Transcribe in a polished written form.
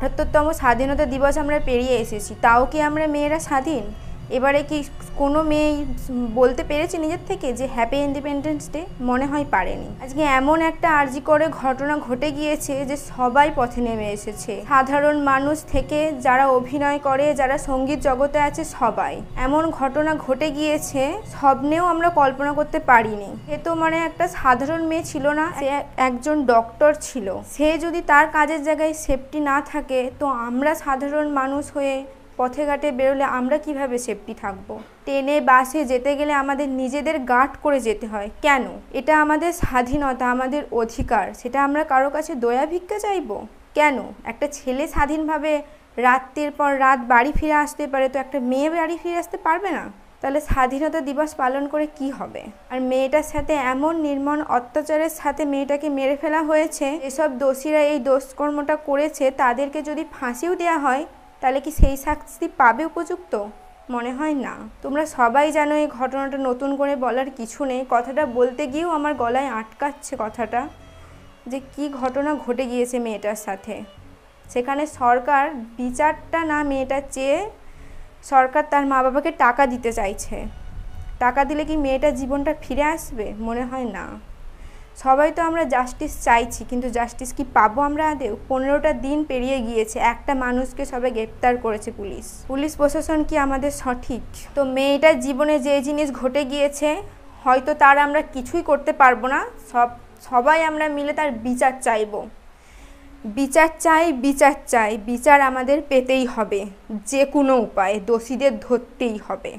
৭৮তম স্বাধীনতা দিবস আমরা পেরিয়ে এসেছি, তাও কি আমরা মেয়েরা স্বাধীন? এবারে কি কোনো মেয়ে বলতে পেরেছে নিজের থেকে যে হ্যাপি ইন্ডিপেন্ডেন্স ডে? মনে হয় পারেনি। আজকে এমন একটা আরজি করে ঘটনা ঘটে গিয়েছে যে সবাই পথে নেমে এসেছে, সাধারণ মানুষ থেকে যারা অভিনয় করে, যারা সঙ্গীত জগতে আছে, সবাই। এমন ঘটনা ঘটে গিয়েছে স্বপ্নেও আমরা কল্পনা করতে পারিনি। এ তো মানে একটা সাধারণ মেয়ে ছিল না, সে একজন ডক্টর ছিল। সে যদি তার কাজের জায়গায় সেফটি না থাকে, তো আমরা সাধারণ মানুষ হয়ে পথে ঘাটে বেরোলে আমরা কিভাবে সেফটি থাকবো? ট্রেনে বাসে যেতে গেলে আমাদের নিজেদের গার্ড করে যেতে হয় কেন? এটা আমাদের স্বাধীনতা, আমাদের অধিকার, সেটা আমরা কারো কাছে দয়া ভিক্ষা চাইবো কেন? একটা ছেলে স্বাধীনভাবে রাতের পর রাত বাড়ি ফিরে আসতে পারে, তো একটা মেয়ে বাড়ি ফিরে আসতে পারবে না? তাহলে স্বাধীনতা দিবস পালন করে কি হবে? আর মেয়েটার সাথে এমন নির্মম অত্যাচারের সাথে মেয়েটাকে মেরে ফেলা হয়েছে। এসব দোষীরা এই দুষ্কর্মটা করেছে, তাদেরকে যদি ফাঁসিও দেওয়া হয় তাহলে কি সেই শাস্তি পাবে উপযুক্ত? মনে হয় না। তোমরা সবাই জানো এই ঘটনাটা নতুন করে বলার কিছু নেই। কথাটা বলতে গিয়েও আমার গলায় আটকাচ্ছে কথাটা, যে কি ঘটনা ঘটে গিয়েছে মেয়েটার সাথে। সেখানে সরকার বিচারটা না মেয়েটা চেয়ে সরকার তার মা বাবাকে টাকা দিতে চাইছে। টাকা দিলে কি মেয়েটার জীবনটা ফিরে আসবে? মনে হয় না। সবাই তো আমরা জাস্টিস চাইছি, কিন্তু জাস্টিস কি পাবো আমরা আদেও? 15টা দিন পেরিয়ে গিয়েছে, একটা মানুষকে সবাই গ্রেপ্তার করেছে পুলিশ প্রশাসন কি আমাদের সঠিক? তো মেয়েটার জীবনে যে জিনিস ঘটে গিয়েছে, হয়তো তার আমরা কিছুই করতে পারবো না। সবাই আমরা মিলে তার বিচার চাইবো। বিচার চাই, বিচার আমাদের পেতেই হবে। যে কোনো উপায়ে দোষীদের ধরতেই হবে।